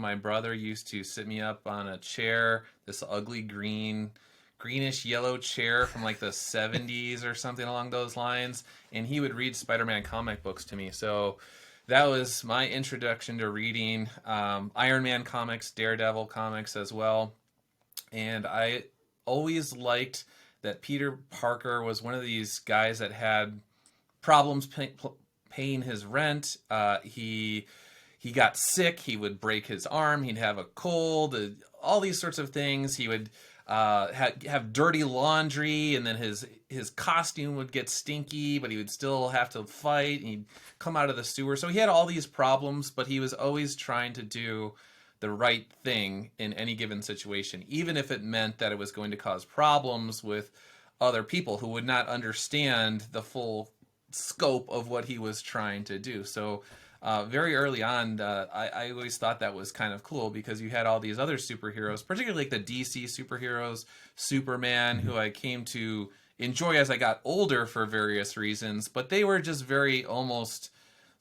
My brother used to sit me up on a chair, this ugly greenish yellow chair from like the 70s or something along those lines, and he would read Spider-Man comic books to me. So that was my introduction to reading Iron Man comics, Daredevil comics as well. And I always liked that Peter Parker was one of these guys that had problems paying his rent. He got sick. He would break his arm. He'd have a cold. All these sorts of things. He would have dirty laundry, and then his costume would get stinky, but he would still have to fight. And he'd come out of the sewer. So he had all these problems, but he was always trying to do the right thing in any given situation, even if it meant that it was going to cause problems with other people who would not understand the full scope of what he was trying to do. So very early on, I always thought that was kind of cool because you had all these other superheroes, particularly like the DC superheroes, Superman, who I came to enjoy as I got older for various reasons, but they were just very almost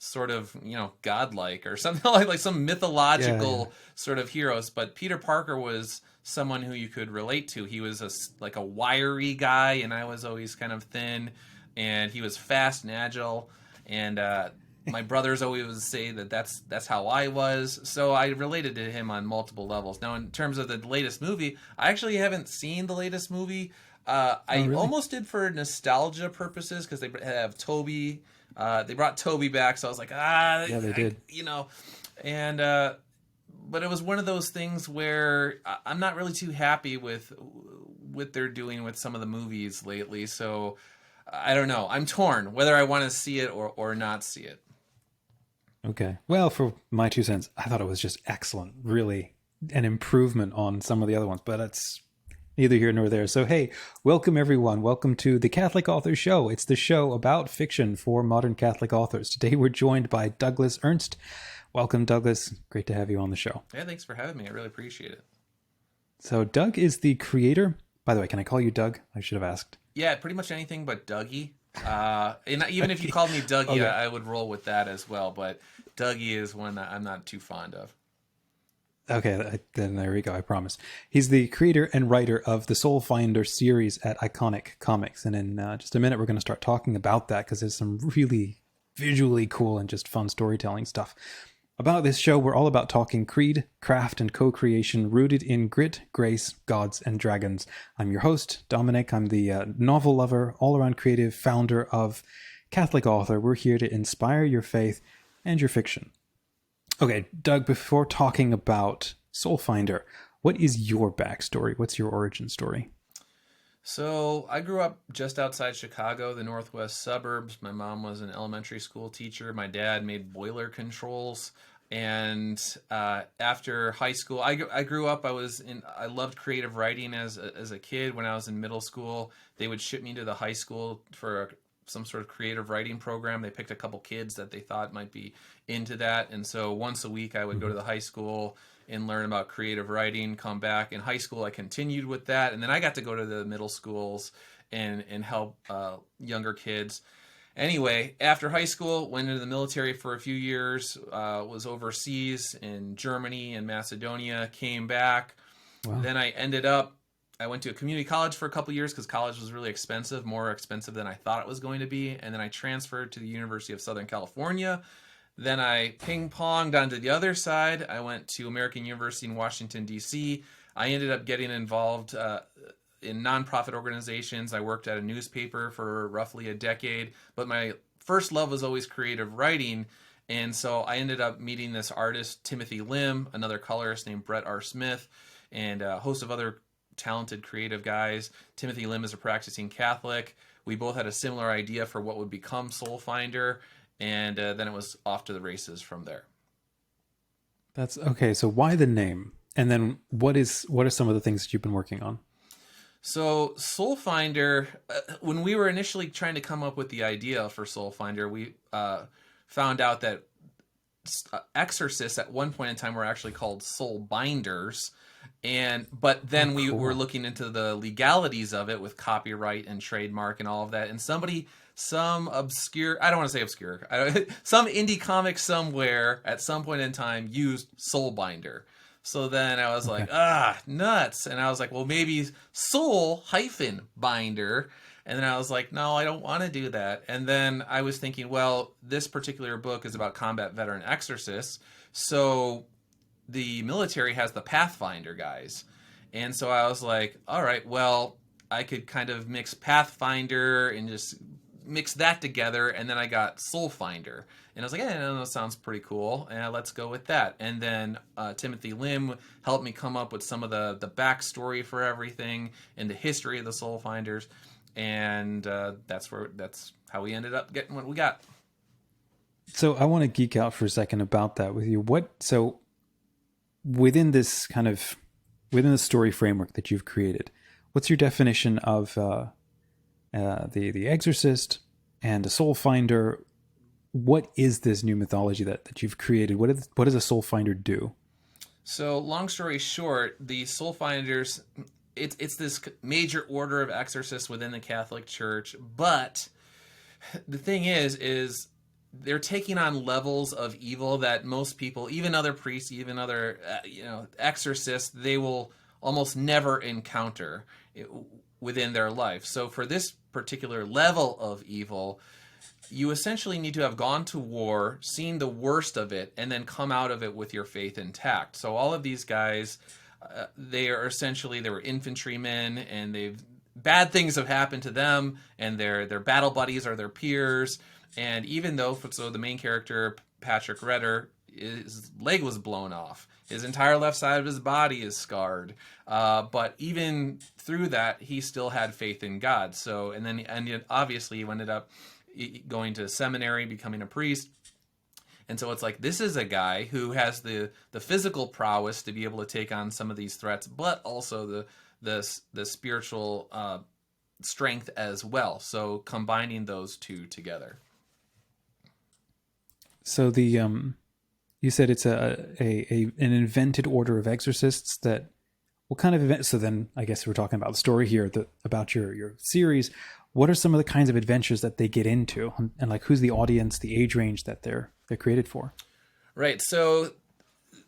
sort of, godlike or something like some mythological sort of heroes. But Peter Parker was someone who you could relate to. He was like a wiry guy, and I was always kind of thin, and he was fast and agile. And my brothers always say that that's how I was. So I related to him on multiple levels. Now, in terms of the latest movie, I actually haven't seen the latest movie. I almost did for nostalgia purposes because they have Toby. They brought Toby back, so I was like, yeah, they did. And but it was one of those things where I'm not really too happy with what they're doing with some of the movies lately. So I don't know. I'm torn whether I want to see it or not see it. Okay. Well, for my 2 cents, I thought it was just excellent. Really an improvement on some of the other ones, but it's neither here nor there. So, hey, welcome everyone. Welcome to the Catholic Author Show. It's the show about fiction for modern Catholic authors. Today we're joined by Douglas Ernst. Welcome, Douglas. Great to have you on the show. Yeah, thanks for having me. I really appreciate it. So Doug is the creator. By the way, can I call you Doug? I should have asked. Yeah, pretty much anything but Dougie. And even if you called me Dougie, okay. I would roll with that as well. But Dougie is one that I'm not too fond of. Okay, then there we go, I promise. He's the creator and writer of the Soulfinder series at Iconic Comics. And in just a minute, we're going to start talking about that because there's some really visually cool and just fun storytelling stuff. About this show, we're all about talking creed, craft, and co-creation rooted in grit, grace, gods, and dragons. I'm your host, Dominic. I'm the novel lover, all-around creative founder of Catholic Author. We're here to inspire your faith and your fiction. Okay, Doug, before talking about Soulfinder, what is your backstory? What's your origin story? So I grew up just outside Chicago, the northwest suburbs. My mom was an elementary school teacher. My dad made boiler controls. And after high school, I grew up. I loved creative writing as a kid. When I was in middle school, they would ship me to the high school for some sort of creative writing program. They picked a couple kids that they thought might be into that. And so once a week I would go to the high school and learn about creative writing, come back. In high school I continued with that. And then I got to go to the middle schools and help younger kids. Anyway, after high school, went into the military for a few years, was overseas in Germany and Macedonia, came back. Wow. Then I went to a community college for a couple of years because college was really expensive, more expensive than I thought it was going to be. And then I transferred to the University of Southern California. Then I ping-ponged onto the other side. I went to American University in Washington, D.C. I ended up getting involved in nonprofit organizations. I worked at a newspaper for roughly a decade. But my first love was always creative writing. And so I ended up meeting this artist, Timothy Lim, another colorist named Brett R. Smith, and a host of other talented creative guys. Timothy Lim is a practicing Catholic. We both had a similar idea for what would become Soulfinder, and then it was off to the races from there. That's okay. So why the name? And then what are some of the things that you've been working on? So Soulfinder, when we were initially trying to come up with the idea for Soulfinder, we found out that exorcists at one point in time were actually called soul binders. But then we were looking into the legalities of it with copyright and trademark and all of that. And somebody some obscure, I don't want to say obscure, some indie comic somewhere at some point in time used Soulbinder. So then I was like, nuts. And I was like, well, maybe Soul-Binder. And then I was like, no, I don't want to do that. And then I was thinking, well, this particular book is about combat veteran exorcists. So the military has the Pathfinder guys. And so I was like, all right, well, I could kind of mix Pathfinder and just mix that together. And then I got Soulfinder. And I was like, that sounds pretty cool. And let's go with that. And then Timothy Lim helped me come up with some of the backstory for everything and the history of the Soulfinders. And that's how we ended up getting what we got. So I want to geek out for a second about that with you. So within this within the story framework that you've created, what's your definition of the Exorcist and a Soulfinder? What is this new mythology that you've created? What does a Soulfinder do? So long story short, the Soulfinders, it's this major order of exorcists within the Catholic Church, but the thing is they're taking on levels of evil that most people, even other priests, even other exorcists, they will almost never encounter within their life. So for this particular level of evil, you essentially need to have gone to war, seen the worst of it, and then come out of it with your faith intact. So all of these guys, they were infantrymen, and bad things have happened to them, and their battle buddies are their peers. And even though, so the main character, Patrick Retter, his leg was blown off. His entire left side of his body is scarred. But even through that, he still had faith in God. So, and obviously he ended up going to seminary, becoming a priest. And so it's like, this is a guy who has the physical prowess to be able to take on some of these threats, but also the spiritual strength as well. So combining those two together. So you said it's an invented order of exorcists. What kind of event? So then I guess we're talking about the story here, about your series. What are some of the kinds of adventures that they get into, and like who's the audience, the age range that they're created for? Right. So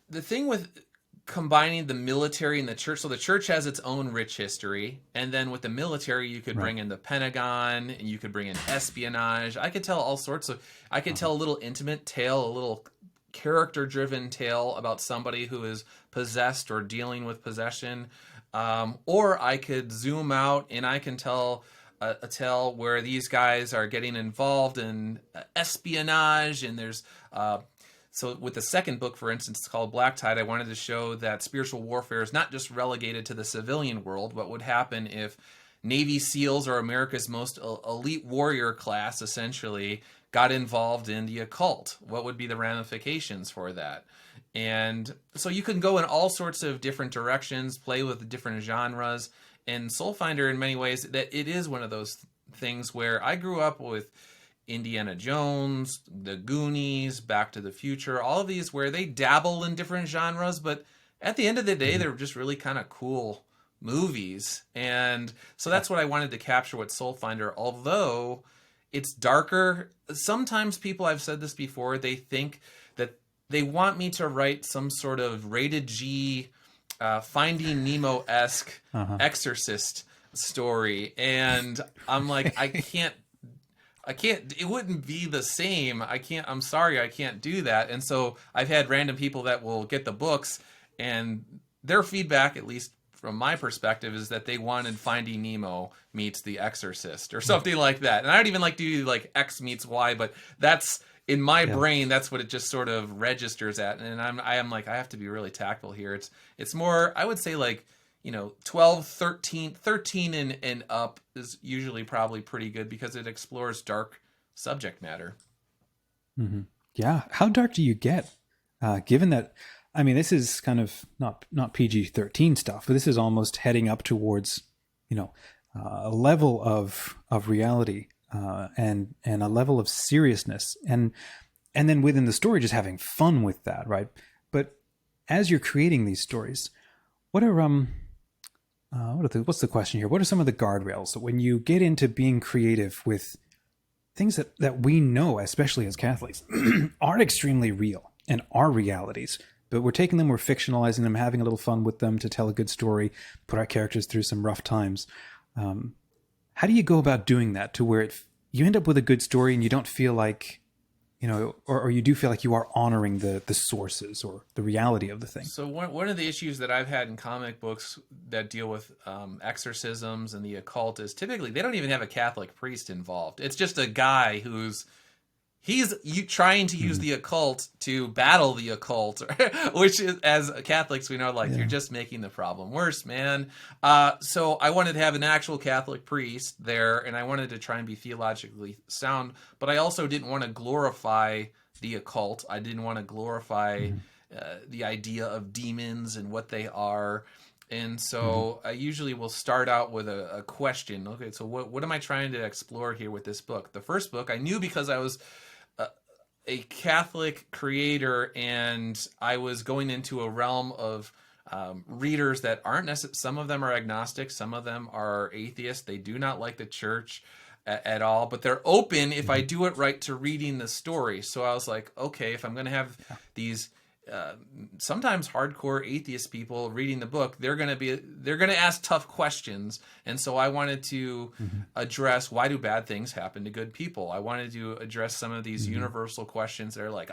the thing with combining the military and the church, so the church has its own rich history, and then with the military, you could bring in the Pentagon, and you could bring in espionage. I could tell all sorts of. I could tell a little intimate tale, a little character-driven tale about somebody who is possessed or dealing with possession, or I could zoom out and I can tell a tale where these guys are getting involved in espionage, and there's so with the second book, for instance, it's called Black Tide. I wanted to show that spiritual warfare is not just relegated to the civilian world. What would happen if Navy SEALs, or America's most elite warrior class, essentially got involved in the occult? What would be the ramifications for that? And so you can go in all sorts of different directions, play with different genres. And Soulfinder, in many ways, that it is one of those things where I grew up with Indiana Jones, The Goonies, Back to the Future, all of these where they dabble in different genres, but at the end of the day, they're just really kind of cool movies. And so that's what I wanted to capture with Soulfinder, although it's darker. Sometimes people, I've said this before, they think that they want me to write some sort of rated G, Finding Nemo-esque exorcist story. And I'm like, I can't, it wouldn't be the same. I'm sorry, I can't do that. And so I've had random people that will get the books, and their feedback, at least from my perspective, is that they wanted Finding Nemo meets The Exorcist or something like that. And I don't even like to do like X meets Y, but that's in my brain, that's what it just sort of registers at. And I am like, I have to be really tactful here. It's more, I would say, like, 12, 13 and up is usually probably pretty good because it explores dark subject matter. Mm-hmm. Yeah. How dark do you get? Given that, I mean, this is kind of not PG-13 stuff, but this is almost heading up towards, a level of reality, and a level of seriousness, and then within the story, just having fun with that. Right. But as you're creating these stories, what are, what's the question here? What are some of the guardrails that when you get into being creative with things that we know, especially as Catholics, are extremely real and are realities. But we're taking them, we're fictionalizing them, having a little fun with them to tell a good story, put our characters through some rough times. How do you go about doing that to where you end up with a good story and you don't feel like, or you do feel like you are honoring the sources or the reality of the thing? So one of the issues that I've had in comic books that deal with exorcisms and the occult is typically they don't even have a Catholic priest involved. It's just a guy he's trying to use the occult to battle the occult, which is, as Catholics, we know, like, you're just making the problem worse, man. So I wanted to have an actual Catholic priest there, and I wanted to try and be theologically sound, but I also didn't want to glorify the occult. I didn't want to glorify the idea of demons and what they are. And so I usually will start out with a question. Okay, so what am I trying to explore here with this book? The first book I knew because I was a Catholic creator, and I was going into a realm of readers that aren't necessarily, some of them are agnostic, some of them are atheists. They do not like the church at all, but they're open, if I do it right, to reading the story. So I was like, okay, if I'm going to have these sometimes hardcore atheist people reading the book, they're going to ask tough questions. And so I wanted to address, why do bad things happen to good people? I wanted to address some of these universal questions that are like,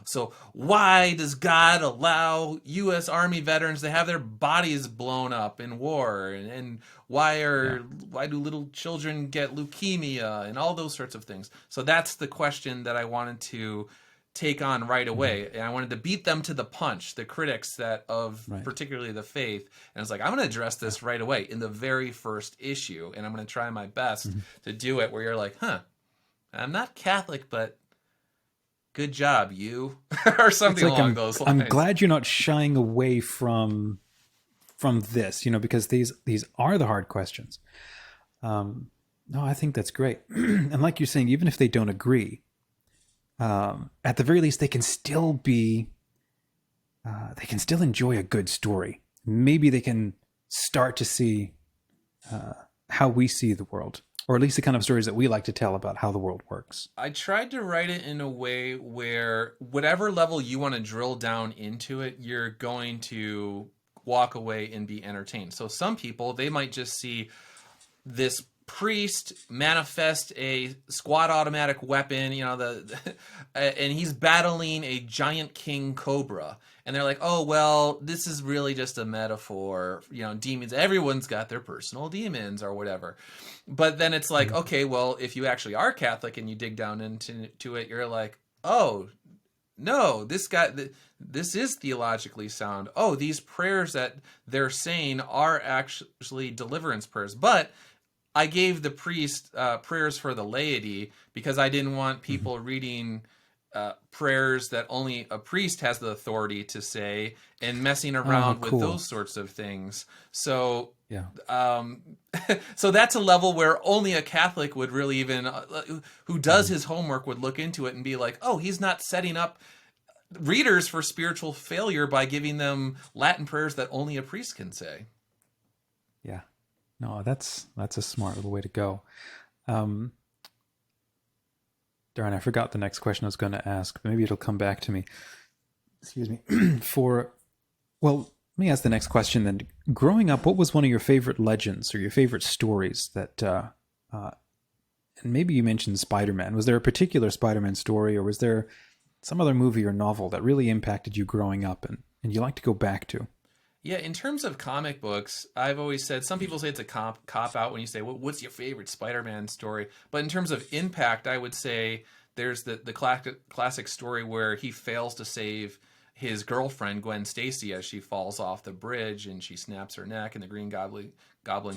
so why does God allow U.S. Army veterans to have their bodies blown up in war? And why do little children get leukemia, and all those sorts of things? So that's the question that I wanted to take on right away, and I wanted to beat them to the punch, the critics particularly the faith. And I was like, I'm going to address this right away in the very first issue, and I'm going to try my best to do it where you're like, I'm not Catholic, but good job, you, or something like along those lines. I'm glad you're not shying away from this, because these are the hard questions. No, I think that's great. And like you're saying, even if they don't agree, at the very least, they can still enjoy a good story. Maybe they can start to see how we see the world, or at least the kind of stories that we like to tell about how the world works. I tried to write it in a way where whatever level you want to drill down into it, you're going to walk away and be entertained. So some people, they might just see this priest manifest a squad automatic weapon, and he's battling a giant king cobra, and they're like, oh, well, this is really just a metaphor, demons, everyone's got their personal demons or whatever. But then it's like, okay, well, if you actually are Catholic and you dig down into it, you're like, oh no, this is theologically sound. Oh, these prayers that they're saying are actually deliverance prayers. But I gave the priest prayers for the laity because I didn't want people reading prayers that only a priest has the authority to say and messing around with those sorts of things. So, so that's a level where only a Catholic would really even, who does his homework, would look into it and be like, oh, he's not setting up readers for spiritual failure by giving them Latin prayers that only a priest can say. Yeah. No, that's a smart little way to go. Darn, I forgot the next question I was going to ask. Maybe it'll come back to me. Excuse me. Let me ask the next question then. Growing up, what was one of your favorite legends or your favorite stories that, and maybe you mentioned Spider-Man. Was there a particular Spider-Man story, or was there some other movie or novel that really impacted you growing up and you like to go back to? Yeah, in terms of comic books, I've always said, some people say it's a cop-out when you say, what's your favorite Spider-Man story? But in terms of impact, I would say there's the classic story where he fails to save his girlfriend, Gwen Stacy, as she falls off the bridge and she snaps her neck and the Green Goblin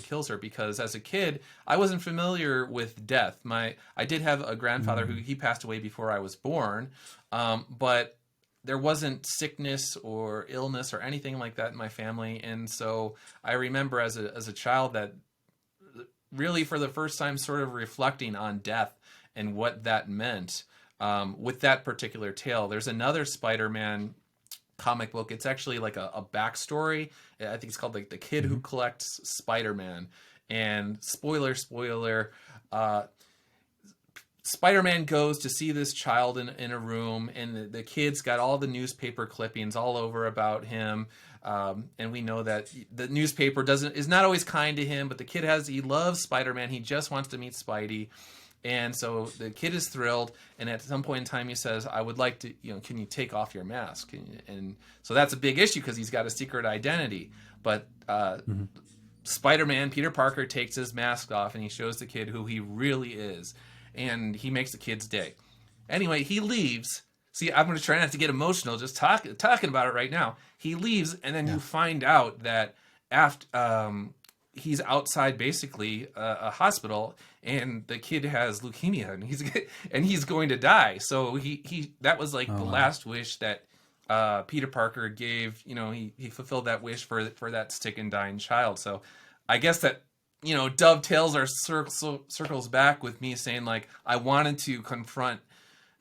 kills her. Because as a kid, I wasn't familiar with death. I did have a grandfather he passed away before I was born, but there wasn't sickness or illness or anything like that in my family. And so I remember as a child that really for the first time sort of reflecting on death and what that meant with that particular tale. There's another Spider-Man comic book. It's actually like a backstory. I think it's called like The Kid Who Collects Spider-Man. And spoiler, Spider-Man goes to see this child in a room, and the kid's got all the newspaper clippings all over about him. And we know that the newspaper is not always kind to him, but the kid he loves Spider-Man. He just wants to meet Spidey. And so the kid is thrilled. And at some point in time, he says, I would like to, can you take off your mask? And so that's a big issue because he's got a secret identity. But Spider-Man, Peter Parker, takes his mask off and he shows the kid who he really is. And he makes the kid's day. Anyway, he leaves. See, I'm going to try not to get emotional just talking about it right now. He leaves, and then you find out that after he's outside basically a hospital, and the kid has leukemia, and he's going to die. So that was like the last wish that Peter Parker gave. He fulfilled that wish for that sick and dying child. So I guess that dovetails or circles back with me saying, like, I wanted to confront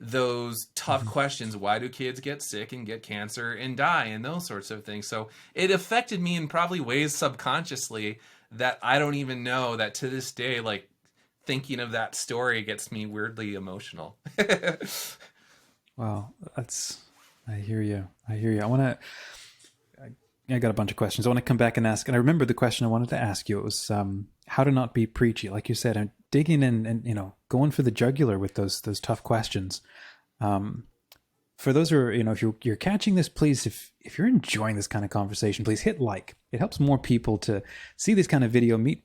those tough questions. Why do kids get sick and get cancer and die and those sorts of things? So it affected me in probably ways subconsciously that I don't even know, that to this day, like, thinking of that story gets me weirdly emotional. Wow. I hear you. I got a bunch of questions I want to come back and ask. And I remember the question I wanted to ask you. It was how to not be preachy. Like you said, I'm digging in and going for the jugular with those tough questions. For those who are, if you're catching this, please, if you're enjoying this kind of conversation, please hit like. It helps more people to see this kind of video, meet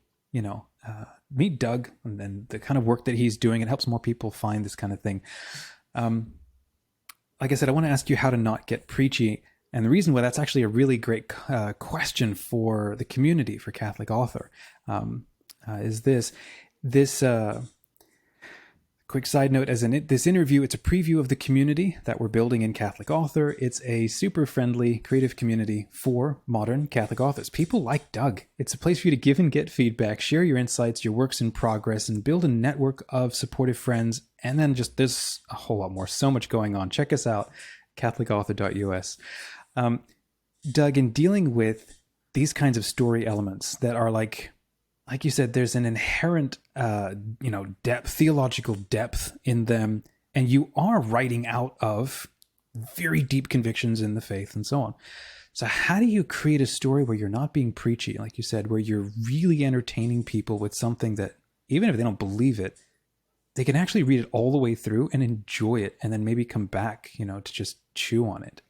Doug and then the kind of work that he's doing. It helps more people find this kind of thing. Like I said, I want to ask you how to not get preachy. And the reason why that's actually a really great question for the community, for Catholic Author, is this quick side note. This interview, it's a preview of the community that we're building in Catholic Author. It's a super friendly, creative community for modern Catholic authors. People like Doug. It's a place for you to give and get feedback, share your insights, your works in progress, and build a network of supportive friends. And then there's a whole lot more, so much going on. Check us out, CatholicAuthor.us. Doug, in dealing with these kinds of story elements that are like you said, there's an inherent, depth, theological depth in them, and you are writing out of very deep convictions in the faith and so on. So how do you create a story where you're not being preachy, like you said, where you're really entertaining people with something that, even if they don't believe it, they can actually read it all the way through and enjoy it, and then maybe come back, to just chew on it?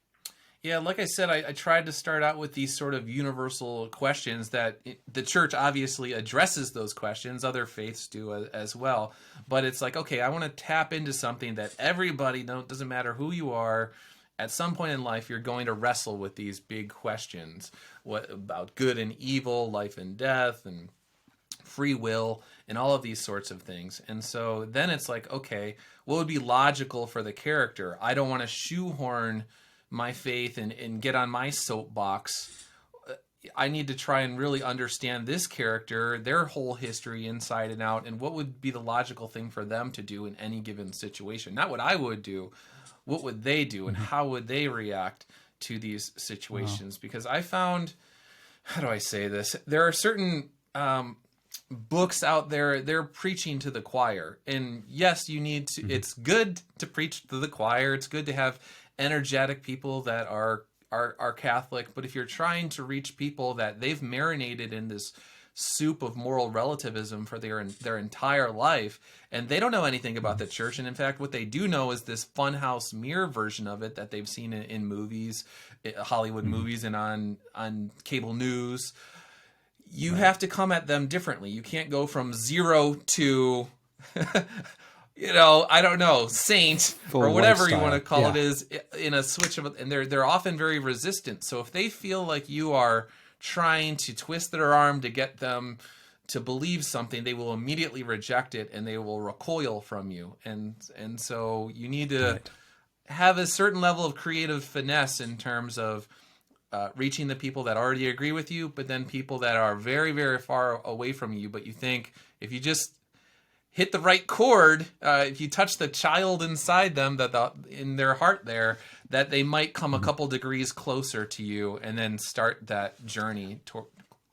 Yeah, like I said, I tried to start out with these sort of universal questions that the church obviously addresses those questions. Other faiths do as well. But it's like, okay, I want to tap into something that everybody, doesn't matter who you are, at some point in life, you're going to wrestle with these big questions. What about good and evil, life and death, and free will, and all of these sorts of things. And so then it's like, okay, what would be logical for the character? I don't want to shoehorn my faith and get on my soapbox. I need to try and really understand this character, their whole history inside and out, and what would be the logical thing for them to do in any given situation. Not what I would do, what would they do, and how would they react to these situations? Wow. Because I found, how do I say this? There are certain books out there, they're preaching to the choir. And yes, you need to, it's good to preach to the choir. It's good to have energetic people that are Catholic, but if you're trying to reach people that they've marinated in this soup of moral relativism for their entire life, and they don't know anything about the church, and in fact what they do know is this funhouse mirror version of it that they've seen in movies, Hollywood movies, and on cable news, you have to come at them differently. You can't go from zero to I don't know, saint full or whatever lifestyle. You want to call it is in a switch of, and they're often very resistant. So if they feel like you are trying to twist their arm to get them to believe something, they will immediately reject it and they will recoil from you. And so you need to have a certain level of creative finesse in terms of reaching the people that already agree with you, but then people that are very, very far away from you. But you think if you just hit the right chord, if you touch the child inside them, in their heart there, that they might come a couple degrees closer to you and then start that journey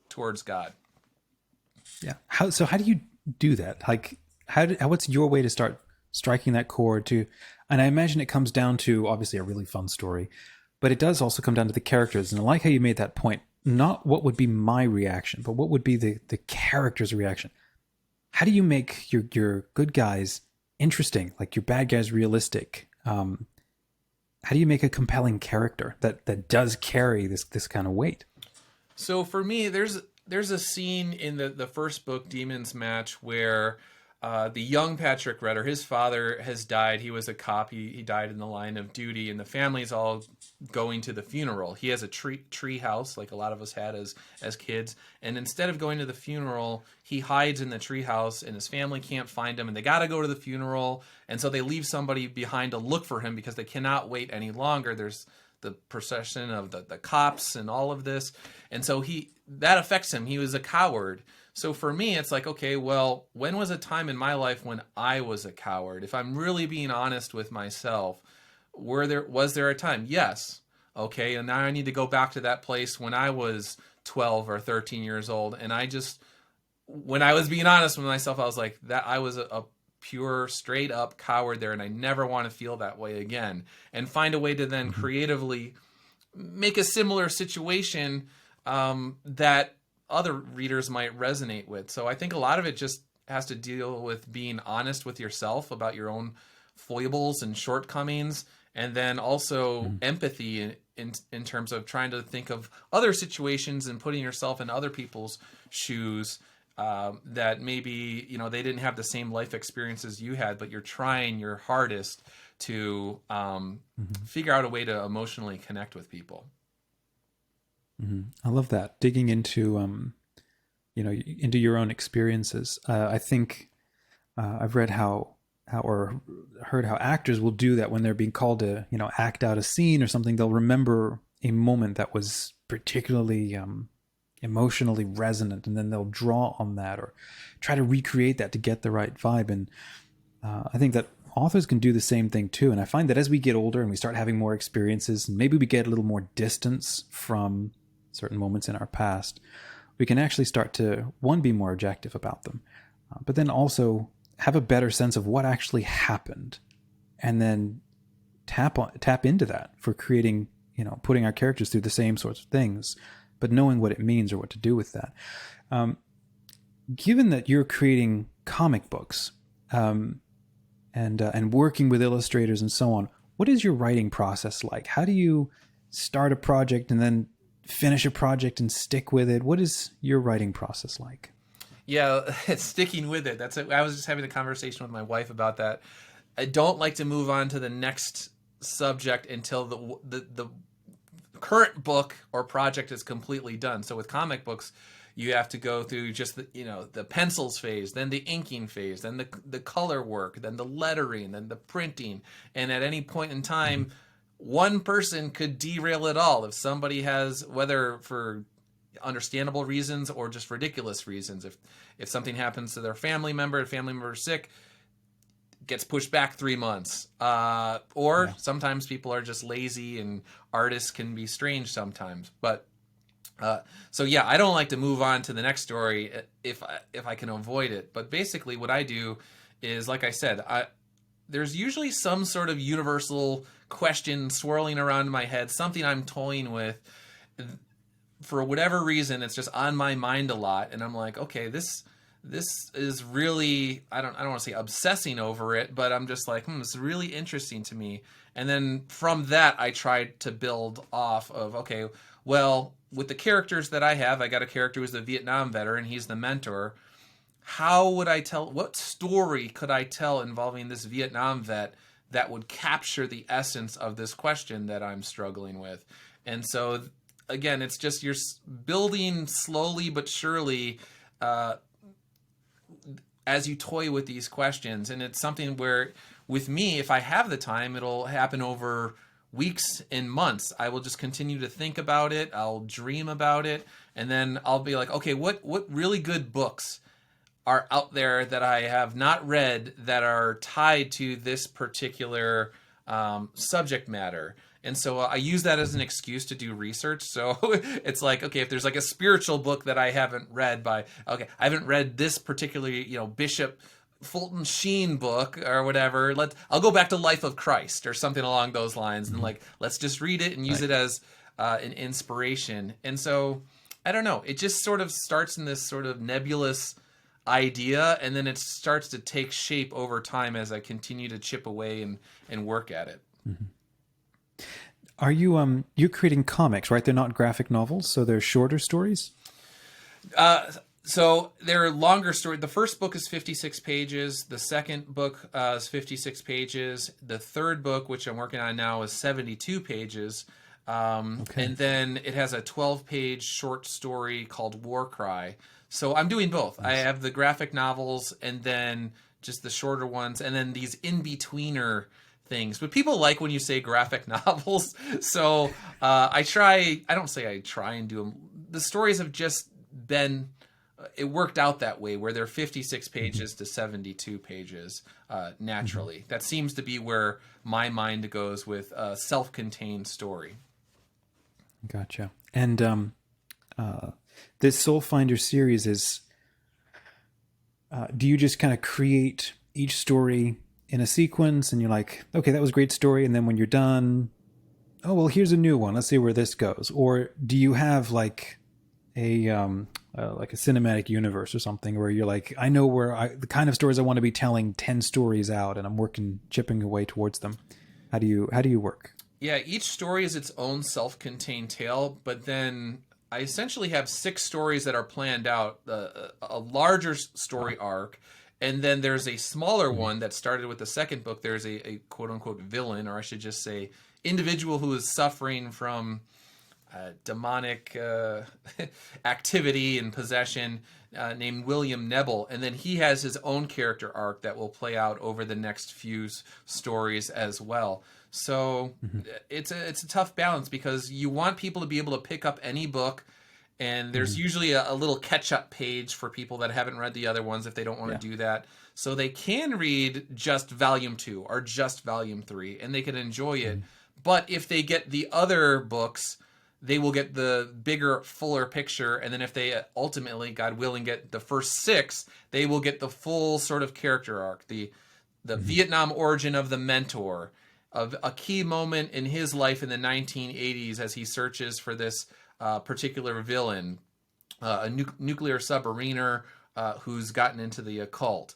towards God. Yeah. How do you do that? Like, what's your way to start striking that chord to, and I imagine it comes down to obviously a really fun story, but it does also come down to the characters. And I like how you made that point. Not what would be my reaction, but what would be the character's reaction. How do you make your good guys interesting, like your bad guys realistic? How do you make a compelling character that does carry this kind of weight? So for me, there's a scene in the first book, Demon's Match, where the young Patrick Retter, his father has died. He was a cop. He died in the line of duty, and the family's all going to the funeral. He has a tree house, like a lot of us had as kids. And instead of going to the funeral, he hides in the tree house, and his family can't find him, and they got to go to the funeral. And so they leave somebody behind to look for him because they cannot wait any longer. There's the procession of the cops and all of this. And so that affects him. He was a coward. So for me, it's like, okay, well, when was a time in my life when I was a coward? If I'm really being honest with myself, was there a time? Yes. Okay, and now I need to go back to that place when I was 12 or 13 years old. And when I was being honest with myself, I was like, that I was a pure, straight up coward there, and I never want to feel that way again. And find a way to then creatively make a similar situation that other readers might resonate with. So I think a lot of it just has to deal with being honest with yourself about your own foibles and shortcomings, and then also empathy in terms of trying to think of other situations and putting yourself in other people's shoes that maybe, they didn't have the same life experiences you had, but you're trying your hardest to figure out a way to emotionally connect with people. I love that, digging into into your own experiences. I think I've read or heard how actors will do that when they're being called to act out a scene or something. They'll remember a moment that was particularly emotionally resonant, and then they'll draw on that or try to recreate that to get the right vibe. And I think that authors can do the same thing too. And I find that as we get older and we start having more experiences, and maybe we get a little more distance from certain moments in our past, we can actually start to, one, be more objective about them, but then also have a better sense of what actually happened, and then tap into that for creating, putting our characters through the same sorts of things, but knowing what it means or what to do with that. Given that you're creating comic books and working with illustrators and so on, what is your writing process like? How do you start a project and then finish a project and stick with it? What is your writing process like? Yeah, it's sticking with it. I was just having a conversation with my wife about that. I don't like to move on to the next subject until the current book or project is completely done. So with comic books, you have to go through just the pencils phase, then the inking phase, then the color work, then the lettering, then the printing. And at any point in time, one person could derail it all. If somebody has, whether for understandable reasons or just ridiculous reasons, if something happens to their family member is sick, gets pushed back 3 months. Sometimes people are just lazy, and artists can be strange sometimes. But I don't like to move on to the next story if I can avoid it. But basically what I do is, like I said, there's usually some sort of universal question swirling around in my head, something I'm toying with. For whatever reason, it's just on my mind a lot, and I'm like, okay, this is really, I don't want to say obsessing over it, but I'm just like, it's really interesting to me. And then from that, I tried to build off of, okay, well, with the characters that I have, I got a character who's a Vietnam veteran, he's the mentor. What story could I tell involving this Vietnam vet that would capture the essence of this question that I'm struggling with? And so, again, it's just you're building slowly but surely as you toy with these questions. And it's something where, with me, if I have the time, it'll happen over weeks and months. I will just continue to think about it. I'll dream about it. And then I'll be like, okay, what really good books are out there that I have not read that are tied to this particular subject matter? And so I use that as an excuse to do research. So it's like, okay, if there's like a spiritual book that I haven't read I haven't read this particular, Bishop Fulton Sheen book or whatever. I'll go back to Life of Christ or something along those lines, and like let's just read it and use it as an inspiration. And so I don't know. It just sort of starts in this sort of nebulous idea, and then it starts to take shape over time as I continue to chip away and work at it. Are you you're creating comics, right? They're not graphic novels, so they're shorter stories? So they're longer story. The first book is 56 pages. The second book is 56 pages. The third book, which I'm working on now, is 72 pages. And then it has a 12-page short story called War Cry. So I'm doing both. Nice. I have the graphic novels and then just the shorter ones, and then these in-betweener things. But people like when you say graphic novels. So I don't say I try and do them. The stories have just been... it worked out that way, where they're 56 pages to 72 pages naturally. That seems to be where my mind goes with a self-contained story. Gotcha. And this Soulfinder series is, do you just kind of create each story in a sequence and you're like, okay, that was a great story, and then when you're done, oh, well, here's a new one. Let's see where this goes. Or do you have like a cinematic universe or something where you're like, I know the kind of stories I want to be telling 10 stories out, and I'm chipping away towards them. How do you work? Yeah, each story is its own self-contained tale, but then I essentially have 6 stories that are planned out, a larger story arc, and then there's a smaller one that started with the second book. There's a quote-unquote villain, or I should just say individual who is suffering from demonic activity and possession, named William Nebel, and then he has his own character arc that will play out over the next few stories as well. So it's a tough balance, because you want people to be able to pick up any book, and there's usually a little catch-up page for people that haven't read the other ones if they don't want to do that. So they can read just volume 2 or just volume 3, and they can enjoy it. But if they get the other books, they will get the bigger, fuller picture. And then if they ultimately, God willing, get the first 6, they will get the full sort of character arc, the Vietnam origin of the mentor, of a key moment in his life in the 1980s as he searches for this particular villain, a nuclear submariner who's gotten into the occult.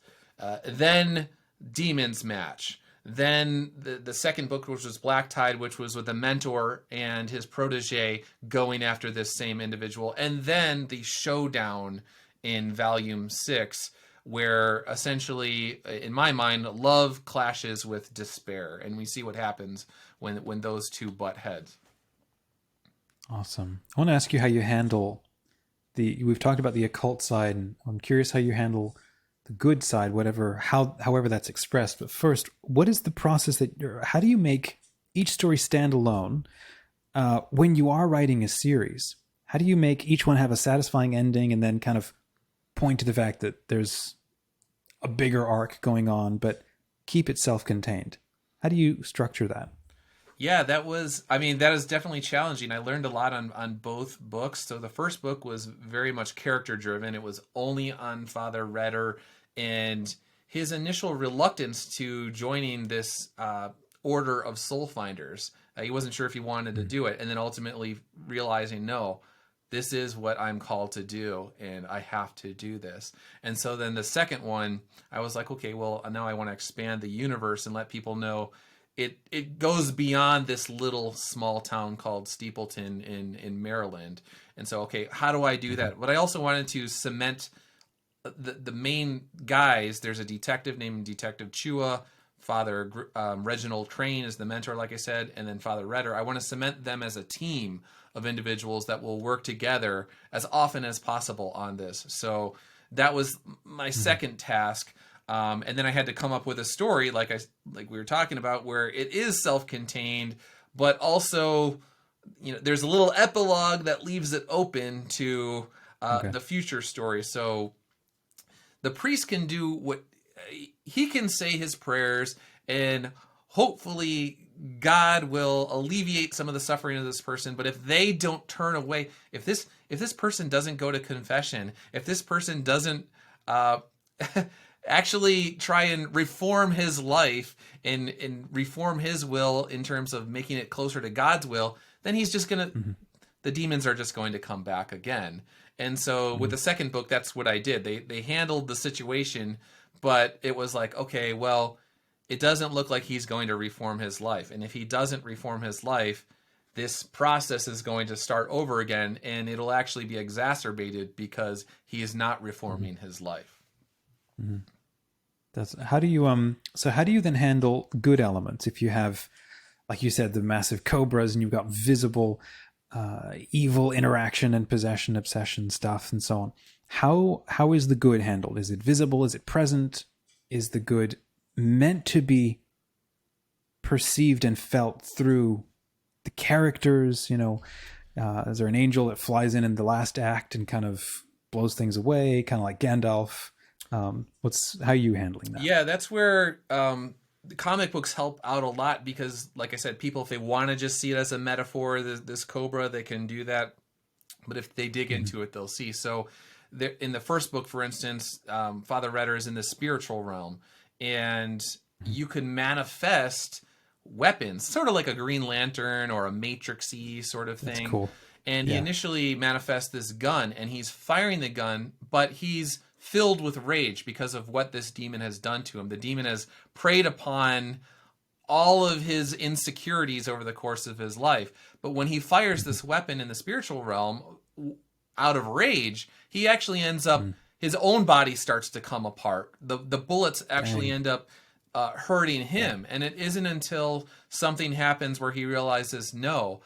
Then Demons Match. Then the second book, which was Black Tide, which was with the mentor and his protege going after this same individual. And then the showdown in volume 6, where essentially, in my mind, love clashes with despair. And we see what happens when those two butt heads. Awesome. I want to ask you how you handle we've talked about the occult side, and I'm curious how you handle the good side, however that's expressed. But first, what is the process how do you make each story stand alone when you are writing a series? How do you make each one have a satisfying ending and then kind of point to the fact that there's a bigger arc going on, but keep it self-contained? How do you structure that? Yeah, that is definitely challenging. I learned a lot on both books. So the first book was very much character driven. It was only on Father Retter and his initial reluctance to joining this order of Soulfinders. He wasn't sure if he wanted to do it, and then ultimately realizing, no, this is what I'm called to do, and I have to do this. And so then the second one, I was like, okay, well, now I want to expand the universe and let people know it goes beyond this little small town called Steepleton in Maryland. And so, okay, how do I do that? But I also wanted to cement the main guys. There's a detective named Detective Chua. Father Reginald Crane is the mentor, like I said, and then Father Retter. I want to cement them as a team of individuals that will work together as often as possible on this. So that was my second task. And then I had to come up with a story, like we were talking about, where it is self-contained, but also, there's a little epilogue that leaves it open to the future story. So the priest can do what he can, say his prayers, and hopefully God will alleviate some of the suffering of this person. But if they don't turn away, if this person doesn't go to confession, if this person doesn't actually try and reform his life and reform his will in terms of making it closer to God's will, then he's just going to, the demons are just going to come back again. And so with the second book, that's what I did. They handled the situation, but it was like, okay, well, it doesn't look like he's going to reform his life. And if he doesn't reform his life, this process is going to start over again, and it'll actually be exacerbated because he is not reforming his life. That's how do you so how do you then handle good elements if you have, like you said, the massive cobras and you've got visible evil interaction and possession, obsession stuff and so on? How is the good handled? Is it visible? Is it present? Is the good meant to be perceived and felt through the characters? You know, is there an angel that flies in the last act and kind of blows things away, kind of like Gandalf? How are you handling that? Yeah, that's where the comic books help out a lot because, like I said, people, if they want to just see it as a metaphor, this cobra, they can do that. But if they dig into it, they'll see. So there, in the first book, for instance, Father Retter is in the spiritual realm, and you can manifest weapons, sort of like a Green Lantern or a Matrix-y sort of thing. That's cool. And he initially manifests this gun, and he's firing the gun, but he's filled with rage because of what this demon has done to him. The demon has preyed upon all of his insecurities over the course of his life. But when he fires this weapon in the spiritual realm out of rage, he actually ends up, his own body starts to come apart. The bullets actually end up hurting him. And it isn't until something happens where he realizes, no,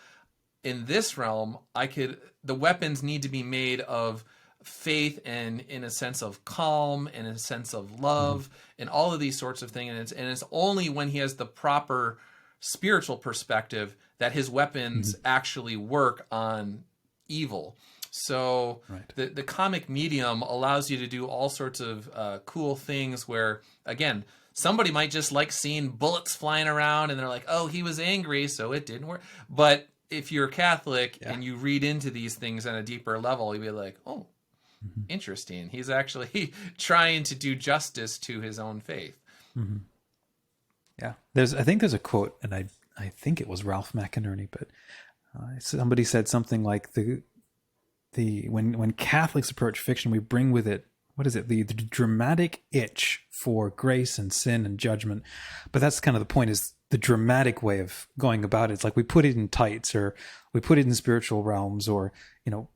in this realm, the weapons need to be made of faith and in a sense of calm and a sense of love and all of these sorts of things. And it's only when he has the proper spiritual perspective that his weapons actually work on evil. So the comic medium allows you to do all sorts of cool things where, again, somebody might just like seeing bullets flying around and they're like, oh, he was angry, so it didn't work. But if you're Catholic and you read into these things on a deeper level, you'll be like, oh, interesting. He's actually trying to do justice to his own faith. Yeah. I think there's a quote, and I think it was Ralph McInerney, but somebody said something like when Catholics approach fiction, we bring with it, what is it? The dramatic itch for grace and sin and judgment. But that's kind of the point, is the dramatic way of going about it. It's like we put it in tights, or we put it in spiritual realms, or, you know,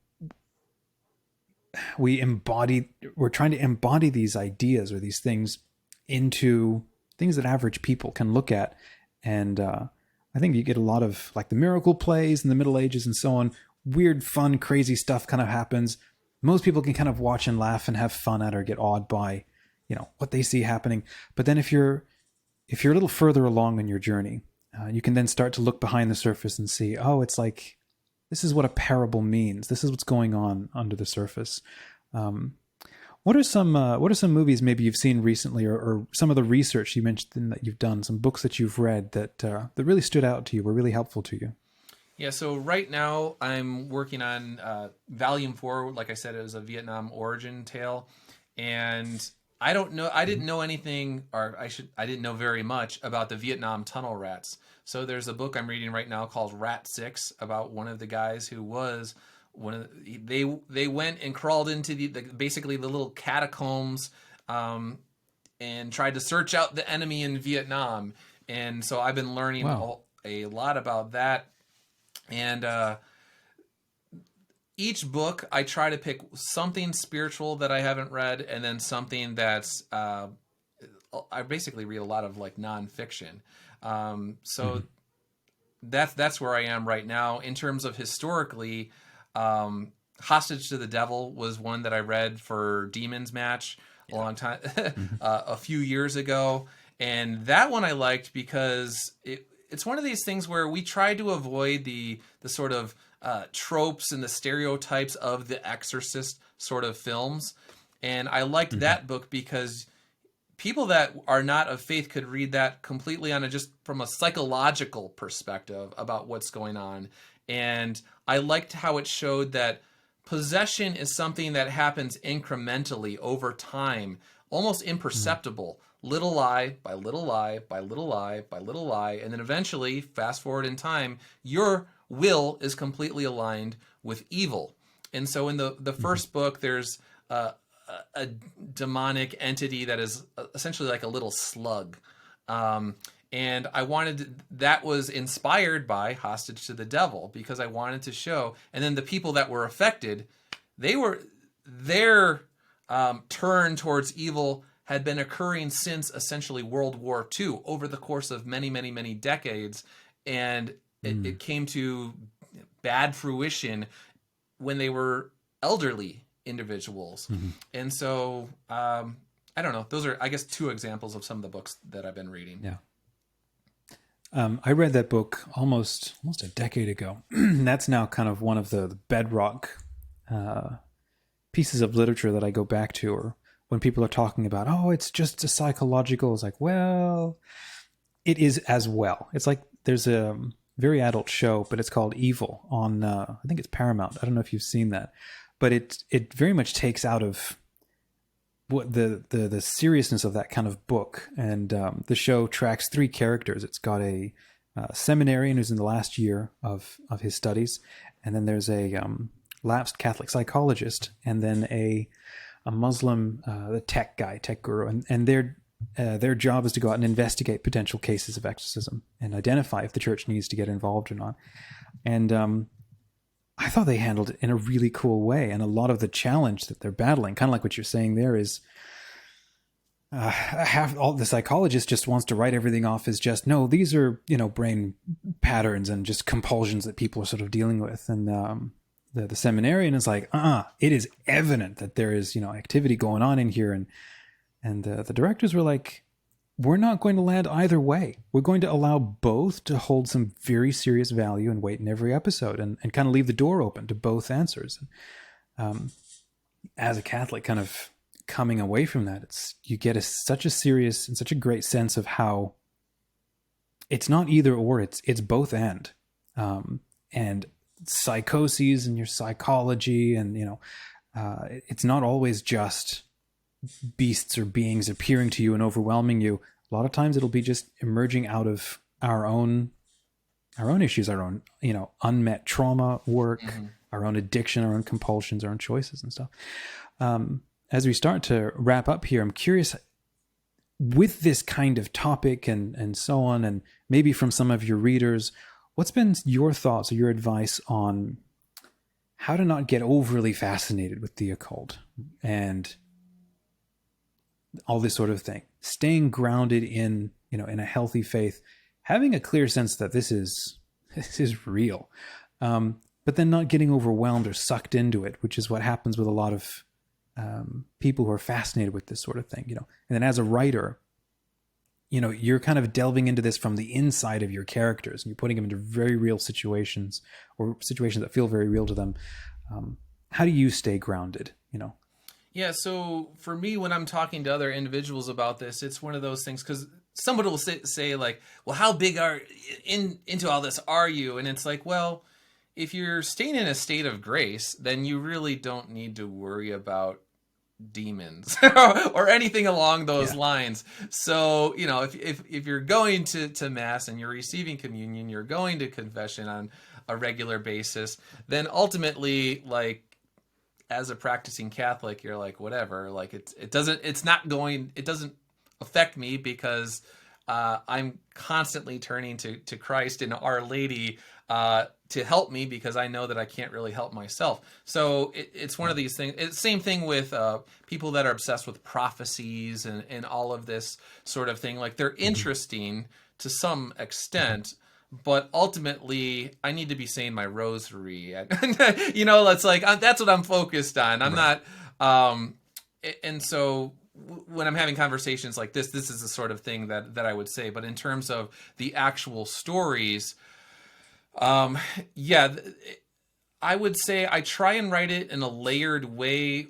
we're trying to embody these ideas or these things into things that average people can look at. And I think you get a lot of, like, the miracle plays in the Middle Ages and so on. Weird, fun, crazy stuff kind of happens. Most people can kind of watch and laugh and have fun at or get awed by, you know, what they see happening. But then if you're a little further along in your journey, you can then start to look behind the surface and see, oh, it's like, this is what a parable means. This is what's going on under the surface. What are some movies maybe you've seen recently, or some of the research you mentioned that you've done, some books that you've read that really stood out to you, were really helpful to you? Yeah, so right now I'm working on Volume 4. Like I said, it was a Vietnam origin tale. And I didn't know anything, I didn't know very much about the Vietnam tunnel rats. So there's a book I'm reading right now called Rat 6 about one of the guys who was they went and crawled into basically the little catacombs and tried to search out the enemy in Vietnam. And so I've been learning a lot about that. And each book, I try to pick something spiritual that I haven't read, and then something that's I basically read a lot of, like, nonfiction. So that's where I am right now. In terms of historically, Hostage to the Devil was one that I read for Demon's Match a long time, a few years ago, and that one I liked because it's one of these things where we try to avoid the sort of tropes and the stereotypes of the exorcist sort of films. And I liked that book because people that are not of faith could read that completely on just from a psychological perspective about what's going on. And I liked how it showed that possession is something that happens incrementally over time. almost imperceptible, little lie by little lie by little lie by little lie, and then eventually, fast forward in time, your will is completely aligned with evil. And so in the first book, there's a demonic entity that is essentially like a little slug. And I wanted, that was inspired by Hostage to the Devil, because I wanted to show, and then the people that were affected, their turn towards evil had been occurring since essentially World War II over the course of many, many, many decades. And it came to bad fruition when they were elderly individuals. And so, I don't know. Those are, I guess, two examples of some of the books that I've been reading. Yeah. I read that book almost a decade ago. That's now kind of one of the bedrock pieces of literature that I go back to, or when people are talking about, oh, it's just a psychological, it's like, well, it is as well. It's like there's a very adult show, but it's called Evil on, I think it's Paramount. I don't know if you've seen that, but it very much takes out of what the seriousness of that kind of book. And the show tracks three characters. It's got a seminarian who's in the last year of his studies, and then there's a lapsed Catholic psychologist, and then a Muslim the tech guru, and their job is to go out and investigate potential cases of exorcism and identify if the church needs to get involved or not. And I thought they handled it in a really cool way. And a lot of the challenge that they're battling, kind of like what you're saying there, is all the psychologist just wants to write everything off as just, no, these are, brain patterns and just compulsions that people are sort of dealing with. And the seminarian is like, it is evident that there is, activity going on in here. And the directors were like, we're not going to land either way. We're going to allow both to hold some very serious value and weight in every episode, and kind of leave the door open to both answers. As a Catholic, kind of coming away from that, you get such a serious and such a great sense of how it's not either or, it's both and psychoses and your psychology, and it's not always just beasts or beings appearing to you and overwhelming you. A lot of times it'll be just emerging out of our own issues, our own, unmet trauma work, our own addiction, our own compulsions, our own choices and stuff. As we start to wrap up here, I'm curious, with this kind of topic and so on, and maybe from some of your readers, what's been your thoughts or your advice on how to not get overly fascinated with the occult and all this sort of thing, staying grounded in a healthy faith, having a clear sense that this is real, but then not getting overwhelmed or sucked into it, which is what happens with a lot of people who are fascinated with this sort of thing, And then as a writer, you're kind of delving into this from the inside of your characters, and you're putting them into very real situations, or situations that feel very real to them. How do you stay grounded, Yeah, so for me, when I'm talking to other individuals about this, it's one of those things, because somebody will say like, well, how big into all this are you? And it's like, well, if you're staying in a state of grace, then you really don't need to worry about demons or anything along those lines. So, if you're going to Mass and you're receiving communion, you're going to confession on a regular basis, then ultimately, like, as a practicing Catholic, you're like, whatever, like it doesn't affect me, because I'm constantly turning to Christ and Our Lady to help me, because I know that I can't really help myself. So it's one of these things. It's same thing with people that are obsessed with prophecies and all of this sort of thing. Like, they're interesting to some extent, but ultimately I need to be saying my rosary. It's like, that's what I'm focused on. I'm not. And so when I'm having conversations like this is the sort of thing that I would say. But in terms of the actual stories, I would say I try and write it in a layered way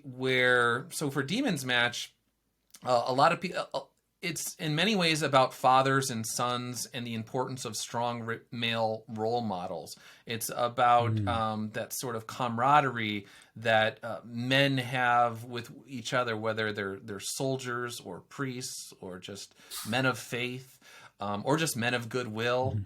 so for Demon's Match, a lot of people, it's in many ways about fathers and sons and the importance of strong male role models. It's about that sort of camaraderie that men have with each other, whether they're soldiers or priests or just men of faith. Or just men of goodwill,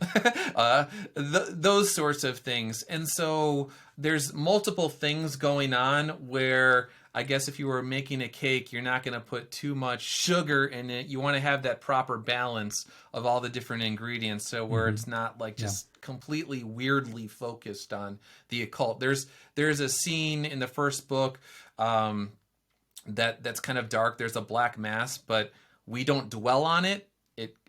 those sorts of things. And so there's multiple things going on where I guess if you were making a cake, you're not going to put too much sugar in it. You want to have that proper balance of all the different ingredients, so where it's not like just completely weirdly focused on the occult. There's a scene in the first book that's kind of dark. There's a black mass, but we don't dwell on it.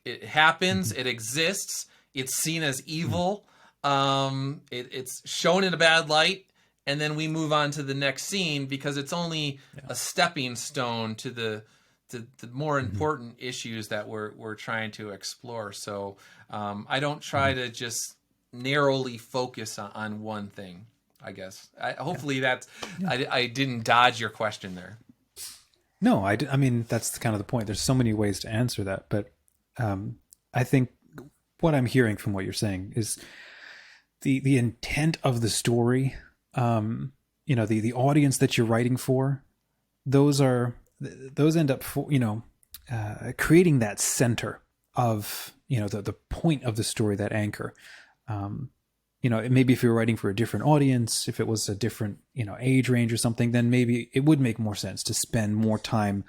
It happens. It exists. It's seen as evil. It's shown in a bad light, and then we move on to the next scene because it's only a stepping stone to the more important issues that we're trying to explore. So I don't try to just narrowly focus on one thing, I guess. Hopefully that's I didn't dodge your question there. No, I mean, that's kind of the point. There's so many ways to answer that, but I think what I'm hearing from what you're saying is the intent of the story, the audience that you're writing for, those end up creating that center of, the point of the story, that anchor. Maybe if you're writing for a different audience, if it was a different, age range or something, then maybe it would make more sense to spend more time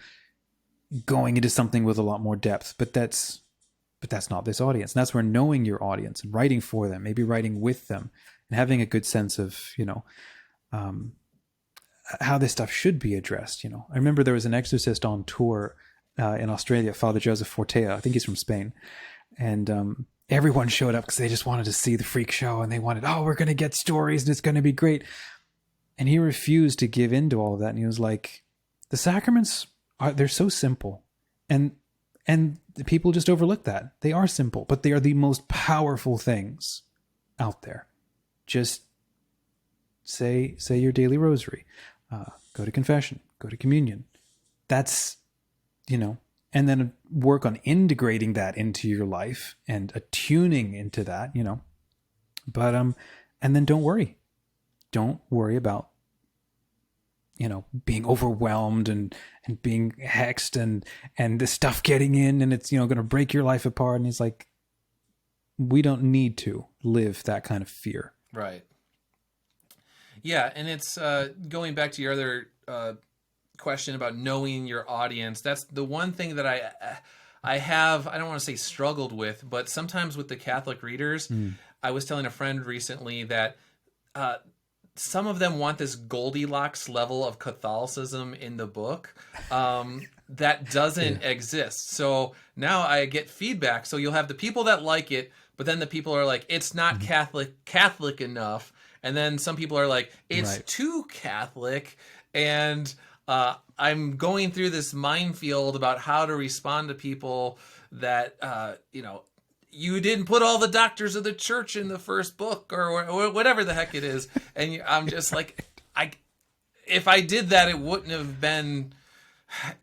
going into something with a lot more depth, but that's not this audience. And that's where knowing your audience and writing for them, maybe writing with them, and having a good sense of, how this stuff should be addressed. I remember there was an exorcist on tour in Australia, Father Joseph Fortea. I think he's from Spain. And everyone showed up because they just wanted to see the freak show, and they wanted, we're going to get stories and it's going to be great. And he refused to give in to all of that. And he was like, the sacraments, they're so simple, and the people just overlook that. They are simple, but they are the most powerful things out there. Just say your daily rosary, go to confession, go to communion. That's, and then work on integrating that into your life and attuning into that, but and then don't worry about being overwhelmed and being hexed and this stuff getting in, and it's, going to break your life apart. And he's like, we don't need to live that kind of fear. Right. Yeah. And it's going back to your other question about knowing your audience. That's the one thing that I have, I don't want to say struggled with, but sometimes with the Catholic readers, I was telling a friend recently that, some of them want this Goldilocks level of Catholicism in the book that doesn't exist. So now I get feedback. So you'll have the people that like it, but then the people are like, it's not Catholic enough. And then some people are like, it's too Catholic. And I'm going through this minefield about how to respond to people that, you didn't put all the doctors of the church in the first book, or whatever the heck it is. And I'm just like, if I did that, it would have been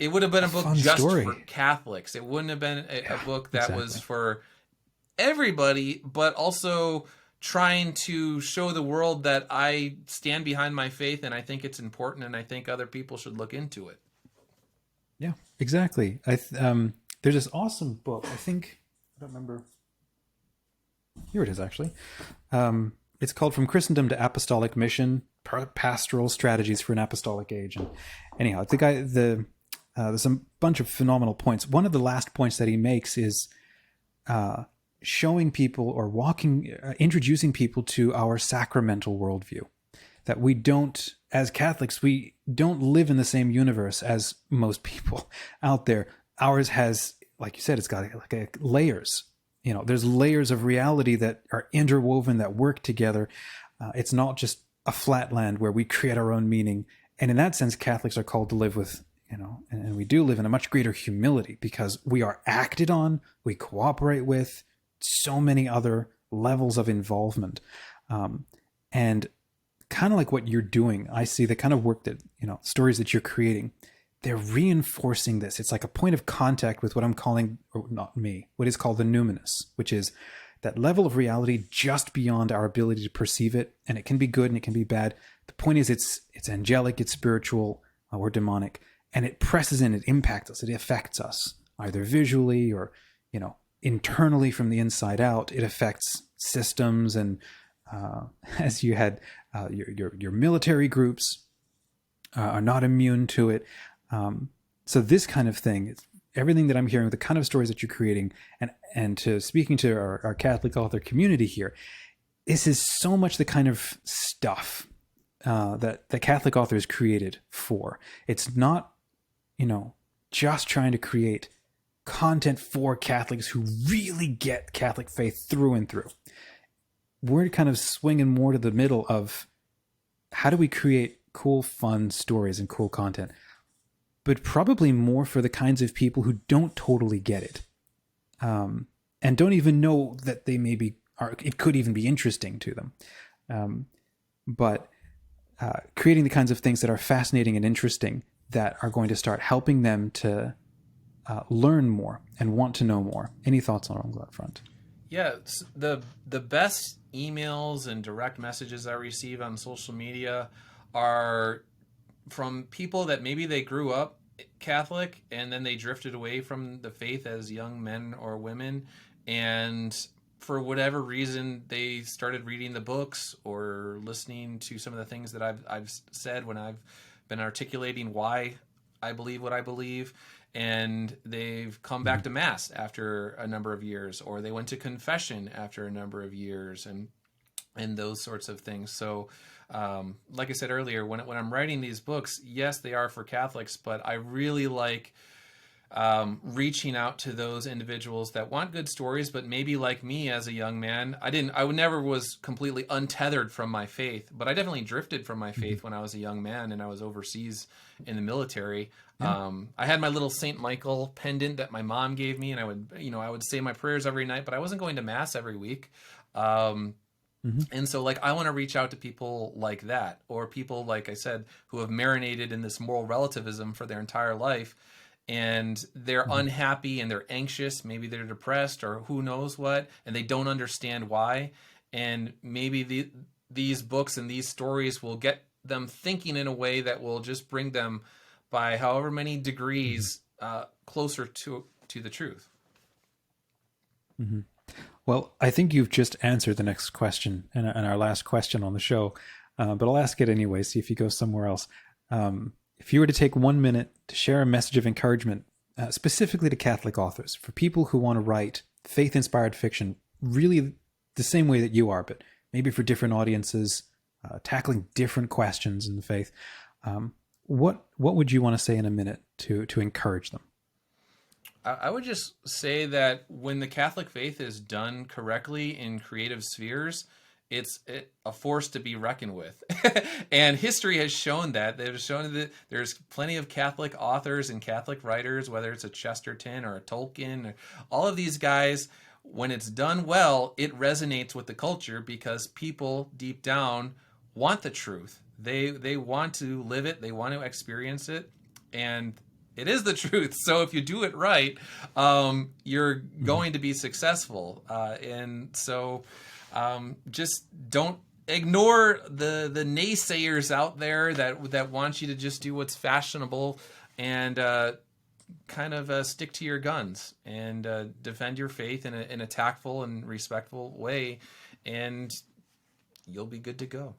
a book just for Catholics. It wouldn't have been a book that was for everybody, but also trying to show the world that I stand behind my faith and I think it's important, and I think other people should look into it. Yeah, exactly. There's this awesome book. I don't remember. Here it is, actually. It's called From Christendom to Apostolic Mission, Pastoral Strategies for an Apostolic Age. And anyhow, there's a bunch of phenomenal points. One of the last points that he makes is showing people or introducing people to our sacramental worldview. That we don't, as Catholics, we don't live in the same universe as most people out there. Ours has, like you said, it's got layers. There's layers of reality that are interwoven, that work together. It's not just a flat land where we create our own meaning. And in that sense, Catholics are called to live with, and we do live in a much greater humility, because we are acted on, we cooperate with so many other levels of involvement. And kind of like what you're doing, I see the kind of work that, stories that you're creating. they're reinforcing this. It's like a point of contact with what I'm calling, or not me, what is called the numinous, which is that level of reality just beyond our ability to perceive it. And it can be good and it can be bad. The point is it's angelic, it's spiritual, or demonic, and it presses in, it impacts us, it affects us, either visually or, internally from the inside out. It affects systems, and as you had your military groups are not immune to it. So this kind of thing, everything that I'm hearing, the kind of stories that you're creating, and to speaking to our Catholic author community here, this is so much the kind of stuff that the Catholic author is created for. It's not, just trying to create content for Catholics who really get Catholic faith through and through. We're kind of swinging more to the middle of how do we create cool, fun stories and cool content, but probably more for the kinds of people who don't totally get it, and don't even know that they it could even be interesting to them. But creating the kinds of things that are fascinating and interesting that are going to start helping them to learn more and want to know more. Any thoughts on that front? Yeah, the best emails and direct messages I receive on social media are from people that maybe they grew up Catholic and then they drifted away from the faith as young men or women, and for whatever reason they started reading the books or listening to some of the things that I've said when I've been articulating why I believe what I believe, and they've come back to Mass after a number of years, or they went to confession after a number of years, and those sorts of things. So like I said earlier, when I'm writing these books, yes, they are for Catholics, but I really like reaching out to those individuals that want good stories, but maybe like me as a young man, I never was completely untethered from my faith, but I definitely drifted from my faith when I was a young man and I was overseas in the military. Yeah. I had my little St. Michael pendant that my mom gave me, and I would say my prayers every night, but I wasn't going to Mass every week. And so I want to reach out to people like that, or people, like I said, who have marinated in this moral relativism for their entire life, and they're unhappy and they're anxious. Maybe they're depressed or who knows what, and they don't understand why. And maybe these books and these stories will get them thinking in a way that will just bring them by however many degrees closer to the truth. Mm-hmm. Well, I think you've just answered the next question and our last question on the show, but I'll ask it anyway, see if you go somewhere else. If you were to take 1 minute to share a message of encouragement, specifically to Catholic authors, for people who want to write faith-inspired fiction, really the same way that you are, but maybe for different audiences, tackling different questions in the faith, what would you want to say in a minute to encourage them? I would just say that when the Catholic faith is done correctly in creative spheres, it's a force to be reckoned with. And history has shown that. They've shown that there's plenty of Catholic authors and Catholic writers, whether it's a Chesterton or a Tolkien, or all of these guys, when it's done well, it resonates with the culture because people deep down want the truth. They want to live it. They want to experience it. And it is the truth. So if you do it right, you're going to be successful. And so just don't ignore the naysayers out there that want you to just do what's fashionable, and kind of stick to your guns and defend your faith in a tactful and respectful way, and you'll be good to go.